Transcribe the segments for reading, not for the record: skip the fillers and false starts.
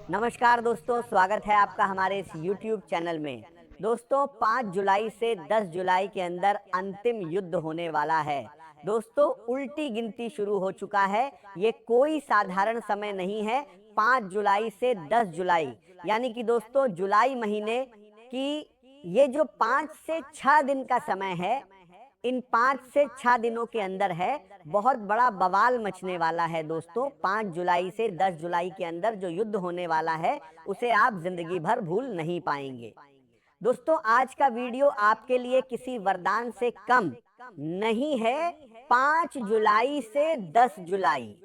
नमस्कार दोस्तों, स्वागत है आपका हमारे इस YouTube चैनल में। दोस्तों 5 जुलाई से 10 जुलाई के अंदर अंतिम युद्ध होने वाला है। दोस्तों उल्टी गिनती शुरू हो चुका है। ये कोई साधारण समय नहीं है। 5 जुलाई से 10 जुलाई यानी कि दोस्तों जुलाई महीने की ये जो 5 से 6 दिन का समय है, इन 5 से 6 दिनों के अंदर है बहुत बड़ा बवाल मचने वाला है। दोस्तों 5 जुलाई से 10 जुलाई के अंदर जो युद्ध होने वाला है उसे आप जिंदगी भर भूल नहीं पाएंगे। दोस्तों आज का वीडियो आपके लिए किसी वरदान से कम नहीं है। 5 जुलाई से 10 जुलाई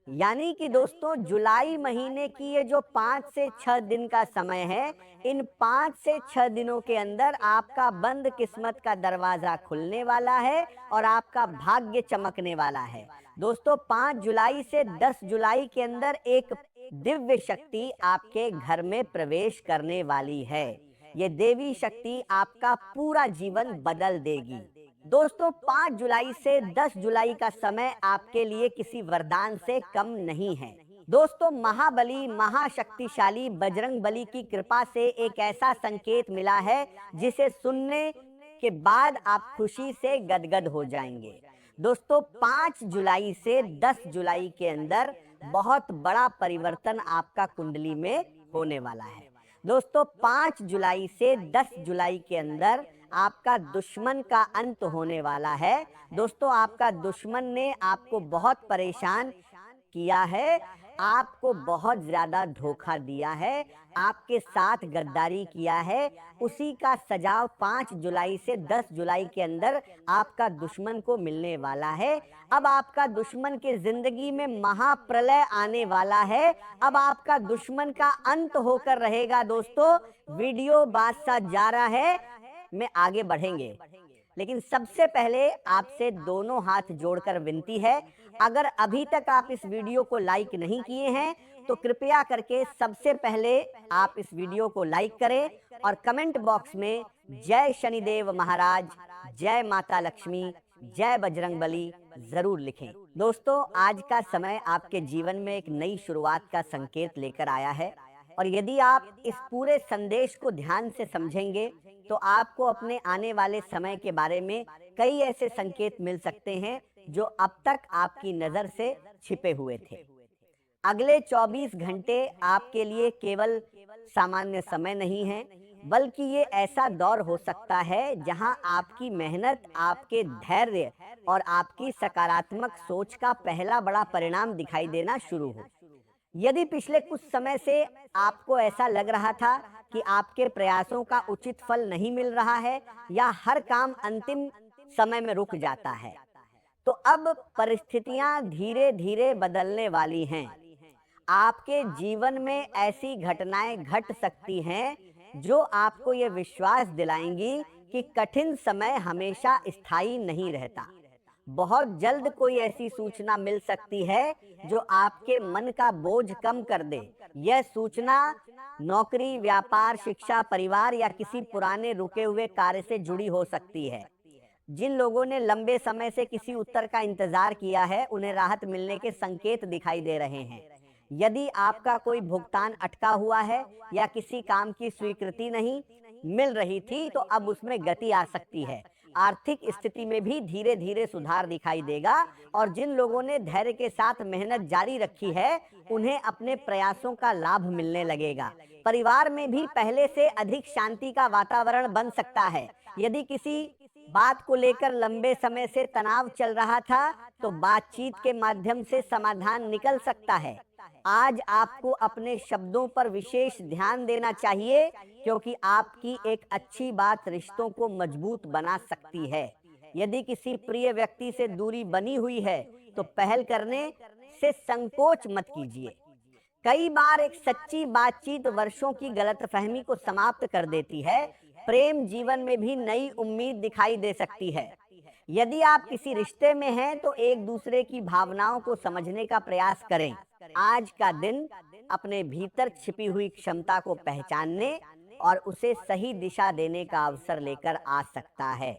यानी कि दोस्तों जुलाई महीने की ये जो 5 से 6 दिन का समय है, इन 5 से 6 दिनों के अंदर आपका बंद किस्मत का दरवाजा खुलने वाला है और आपका भाग्य चमकने वाला है। दोस्तों 5 जुलाई से 10 जुलाई के अंदर एक दिव्य शक्ति आपके घर में प्रवेश करने वाली है। ये देवी शक्ति आपका पूरा जीवन बदल देगी। दोस्तों 5 जुलाई से 10 जुलाई का समय आपके लिए किसी वरदान से कम नहीं है। दोस्तों महाबली महाशक्तिशाली बजरंगबली की कृपा से एक ऐसा संकेत मिला है जिसे सुनने के बाद आप खुशी से गदगद हो जाएंगे। दोस्तों 5 जुलाई से 10 जुलाई के अंदर बहुत बड़ा परिवर्तन आपका कुंडली में होने वाला है। दोस्तों 5 जुलाई से 10 जुलाई के अंदर आपका दुश्मन का अंत होने वाला है। दोस्तों आपका दुश्मन ने आपको बहुत परेशान किया है, आपको बहुत ज्यादा धोखा दिया है, आपके साथ गद्दारी किया है। उसी का सजाव 5 जुलाई से 10 जुलाई के अंदर आपका दुश्मन को मिलने वाला है। अब आपका दुश्मन के जिंदगी में महाप्रलय आने वाला है। अब आपका दुश्मन का अंत होकर रहेगा। दोस्तों वीडियो बात सा जा रहा है, में आगे बढ़ेंगे, लेकिन सबसे पहले आपसे दोनों हाथ जोड़कर विनती है, अगर अभी तक आप इस वीडियो को लाइक नहीं किए हैं तो कृपया करके सबसे पहले आप इस वीडियो को लाइक करें और कमेंट बॉक्स में जय शनिदेव महाराज, जय माता लक्ष्मी, जय बजरंगबली जरूर लिखें। दोस्तों आज का समय आपके जीवन में एक नई शुरुआत का संकेत लेकर आया है और यदि आप इस पूरे संदेश को ध्यान से समझेंगे तो आपको अपने आने वाले समय के बारे में कई ऐसे संकेत मिल सकते हैं जो अब तक आपकी नजर से छिपे हुए थे। अगले 24 घंटे आपके लिए केवल सामान्य समय नहीं है, बल्कि ये ऐसा दौर हो सकता है जहां आपकी मेहनत, आपके धैर्य और आपकी सकारात्मक सोच का पहला बड़ा परिणाम दिखाई देना शुरू हो। यदि पिछले कुछ समय से आपको ऐसा लग रहा था कि आपके प्रयासों का उचित फल नहीं मिल रहा है या हर काम अंतिम समय में रुक जाता है, तो अब परिस्थितियां धीरे धीरे बदलने वाली हैं। आपके जीवन में ऐसी घटनाएं घट सकती हैं जो आपको ये विश्वास दिलाएंगी कि कठिन समय हमेशा स्थायी नहीं रहता। बहुत जल्द कोई ऐसी सूचना मिल सकती है जो आपके मन का बोझ कम कर दे। यह सूचना नौकरी, व्यापार, शिक्षा, परिवार या किसी पुराने रुके हुए कार्य से जुड़ी हो सकती है। जिन लोगों ने लंबे समय से किसी उत्तर का इंतजार किया है, उन्हें राहत मिलने के संकेत दिखाई दे रहे हैं। यदि आपका कोई भुगतान अटका हुआ है या किसी काम की स्वीकृति नहीं मिल रही थी, तो अब उसमें गति आ सकती है। आर्थिक स्थिति में भी धीरे धीरे सुधार दिखाई देगा और जिन लोगों ने धैर्य के साथ मेहनत जारी रखी है, उन्हें अपने प्रयासों का लाभ मिलने लगेगा। परिवार में भी पहले से अधिक शांति का वातावरण बन सकता है। यदि किसी बात को लेकर लंबे समय से तनाव चल रहा था, तो बातचीत के माध्यम से समाधान निकल सकता है। आज आपको अपने शब्दों पर विशेष ध्यान देना चाहिए, क्योंकि आपकी एक अच्छी बात रिश्तों को मजबूत बना सकती है। यदि किसी प्रिय व्यक्ति से दूरी बनी हुई है, तो पहल करने से संकोच मत कीजिए। कई बार एक सच्ची बातचीत वर्षों की गलतफहमी को समाप्त कर देती है। प्रेम जीवन में भी नई उम्मीद दिखाई दे सकती है। यदि आप किसी रिश्ते में हैं तो एक दूसरे की भावनाओं को समझने का प्रयास करें। आज का दिन अपने भीतर छिपी हुई क्षमता को पहचानने और उसे सही दिशा देने का अवसर लेकर आ सकता है।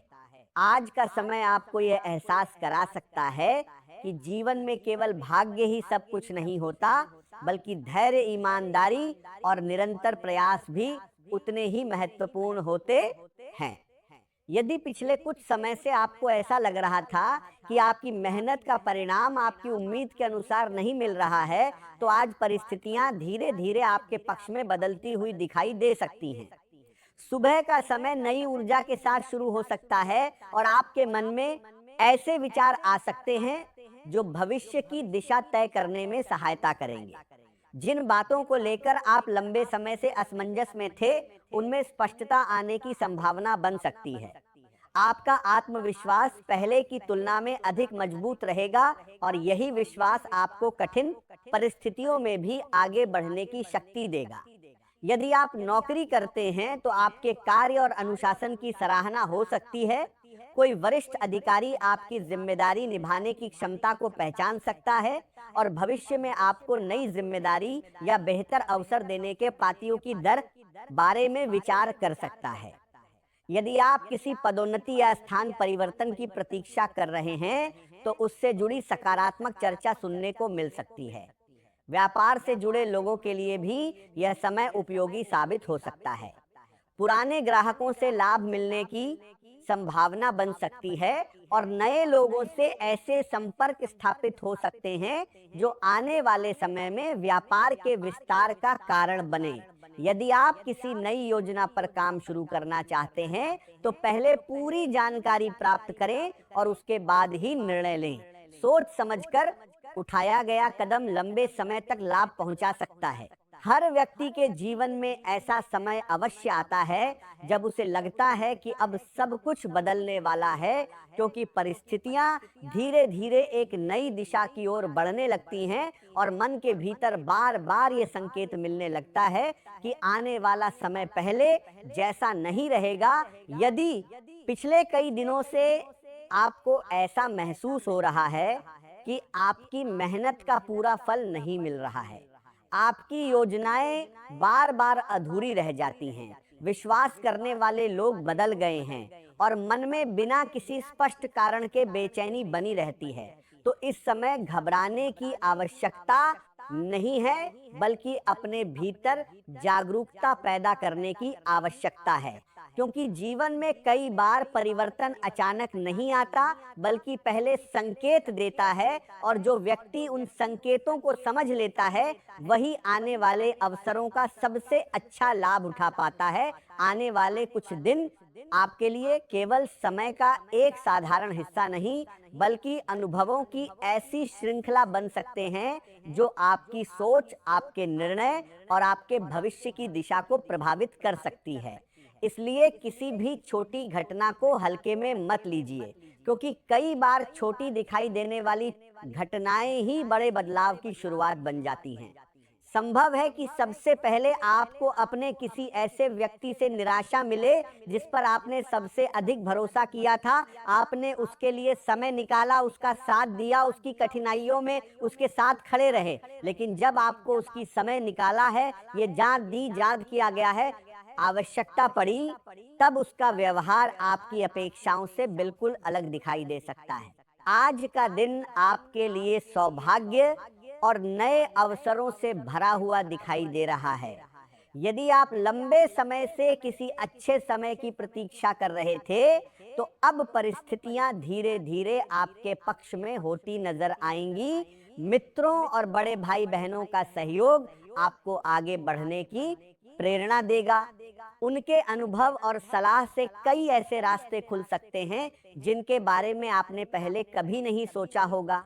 आज का समय आपको यह एहसास करा सकता है कि जीवन में केवल भाग्य ही सब कुछ नहीं होता, बल्कि धैर्य, ईमानदारी और निरंतर प्रयास भी उतने ही महत्वपूर्ण होते हैं। यदि पिछले कुछ समय से आपको ऐसा लग रहा था कि आपकी मेहनत का परिणाम आपकी उम्मीद के अनुसार नहीं मिल रहा है, तो आज परिस्थितियां धीरे धीरे आपके पक्ष में बदलती हुई दिखाई दे सकती हैं। सुबह का समय नई ऊर्जा के साथ शुरू हो सकता है और आपके मन में ऐसे विचार आ सकते हैं जो भविष्य की दिशा तय करने में सहायता करेंगे। जिन बातों को लेकर आप लंबे समय से असमंजस में थे, उनमें स्पष्टता आने की संभावना बन सकती है। आपका आत्मविश्वास पहले की तुलना में अधिक मजबूत रहेगा और यही विश्वास आपको कठिन परिस्थितियों में भी आगे बढ़ने की शक्ति देगा। यदि आप नौकरी करते हैं तो आपके कार्य और अनुशासन की सराहना हो सकती है। कोई वरिष्ठ अधिकारी आपकी जिम्मेदारी निभाने की क्षमता को पहचान सकता है और भविष्य में आपको नई जिम्मेदारी या बेहतर अवसर देने के पातियों की दर बारे में विचार कर सकता है। यदि आप किसी पदोन्नति या स्थान परिवर्तन की प्रतीक्षा कर रहे हैं, तो उससे जुड़ी सकारात्मक चर्चा सुनने को मिल सकती है। व्यापार से जुड़े लोगों के लिए भी यह समय उपयोगी साबित हो सकता है। पुराने ग्राहकों से लाभ मिलने की संभावना बन सकती है और नए लोगों से ऐसे संपर्क स्थापित हो सकते हैं जो आने वाले समय में व्यापार के विस्तार का कारण बने। यदि आप किसी नई योजना पर काम शुरू करना चाहते हैं, तो पहले पूरी जानकारी प्राप्त करें और उसके बाद ही निर्णय लें। सोच समझकर उठाया गया कदम लंबे समय तक लाभ पहुंचा सकता है। हर व्यक्ति के जीवन में ऐसा समय अवश्य आता है जब उसे लगता है कि अब सब कुछ बदलने वाला है, क्योंकि परिस्थितियां धीरे धीरे एक नई दिशा की ओर बढ़ने लगती हैं और मन के भीतर बार बार ये संकेत मिलने लगता है कि आने वाला समय पहले जैसा नहीं रहेगा। यदि पिछले कई दिनों से आपको ऐसा महसूस हो रहा है कि आपकी मेहनत का पूरा फल नहीं मिल रहा है, आपकी योजनाएं बार बार अधूरी रह जाती हैं, विश्वास करने वाले लोग बदल गए हैं और मन में बिना किसी स्पष्ट कारण के बेचैनी बनी रहती है, तो इस समय घबराने की आवश्यकता नहीं है, बल्कि अपने भीतर जागरूकता पैदा करने की आवश्यकता है। क्योंकि जीवन में कई बार परिवर्तन अचानक नहीं आता, बल्कि पहले संकेत देता है और जो व्यक्ति उन संकेतों को समझ लेता है, वही आने वाले अवसरों का सबसे अच्छा लाभ उठा पाता है। आने वाले कुछ दिन आपके लिए केवल समय का एक साधारण हिस्सा नहीं, बल्कि अनुभवों की ऐसी श्रृंखला बन सकते हैं जो आपकी सोच, आपके निर्णय और आपके भविष्य की दिशा को प्रभावित कर सकती है। इसलिए किसी भी छोटी घटना को हल्के में मत लीजिए, क्योंकि कई बार छोटी दिखाई देने वाली घटनाएं ही बड़े बदलाव की शुरुआत बन जाती हैं। संभव है कि सबसे पहले आपको अपने किसी ऐसे व्यक्ति से निराशा मिले जिस पर आपने सबसे अधिक भरोसा किया था। आपने उसके लिए समय निकाला, उसका साथ दिया, उसकी कठिनाइयों में उसके साथ खड़े रहे, लेकिन जब आपको उसकी समय निकाला है, ये जान दी याद किया गया है, आवश्यकता पड़ी, तब उसका व्यवहार आपकी अपेक्षाओं से बिल्कुल अलग दिखाई दे सकता है। आज का दिन आपके लिए सौभाग्य और नए अवसरों से भरा हुआ दिखाई दे रहा है। यदि आप लंबे समय से किसी अच्छे समय की प्रतीक्षा कर रहे थे, तो अब परिस्थितियां धीरे धीरे आपके पक्ष में होती नजर आएंगी। मित्रों और बड़े भाई बहनों का सहयोग आपको आगे बढ़ने की प्रेरणा देगा। उनके अनुभव और सलाह से कई ऐसे रास्ते खुल सकते हैं जिनके बारे में आपने पहले कभी नहीं सोचा होगा।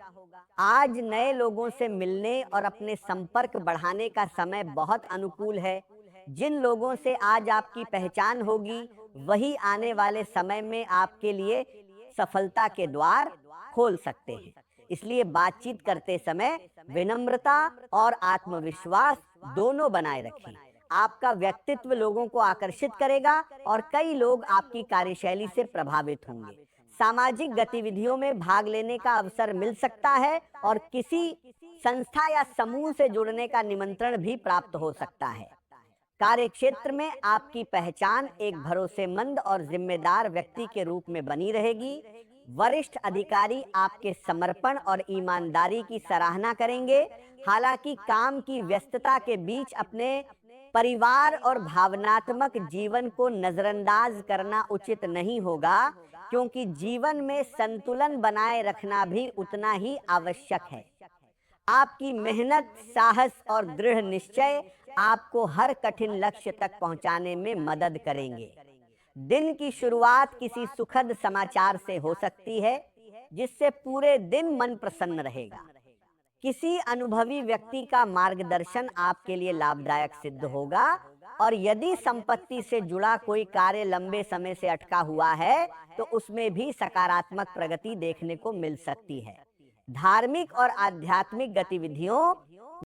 आज नए लोगों से मिलने और अपने संपर्क बढ़ाने का समय बहुत अनुकूल है। जिन लोगों से आज आपकी पहचान होगी, वही आने वाले समय में आपके लिए सफलता के द्वार खोल सकते हैं। इसलिए बातचीत करते समय विनम्रता और आत्मविश्वास दोनों बनाए रखें। आपका व्यक्तित्व लोगों को आकर्षित करेगा और कई लोग आपकी कार्यशैली से प्रभावित होंगे। सामाजिक गतिविधियों में भाग लेने का अवसर मिल सकता है और किसी संस्था या समूह से जुड़ने का निमंत्रण भी प्राप्त हो सकता है। कार्यक्षेत्र में आपकी पहचान एक भरोसेमंद और जिम्मेदार व्यक्ति के रूप में बनी रहेगी। वरिष्ठ अधिकारी आपके समर्पण और ईमानदारी की सराहना करेंगे। हालांकि काम की व्यस्तता के बीच अपने परिवार और भावनात्मक जीवन को नजरअंदाज करना उचित नहीं होगा, क्योंकि जीवन में संतुलन बनाए रखना भी उतना ही आवश्यक है। आपकी मेहनत, साहस और दृढ़ निश्चय आपको हर कठिन लक्ष्य तक पहुंचाने में मदद करेंगे। दिन की शुरुआत किसी सुखद समाचार से हो सकती है, जिससे पूरे दिन मन प्रसन्न रहेगा। किसी अनुभवी व्यक्ति का मार्गदर्शन आपके लिए लाभदायक सिद्ध होगा, और यदि संपत्ति से जुड़ा कोई कार्य लंबे समय से अटका हुआ है तो उसमें भी सकारात्मक प्रगति देखने को मिल सकती है। धार्मिक और आध्यात्मिक गतिविधियों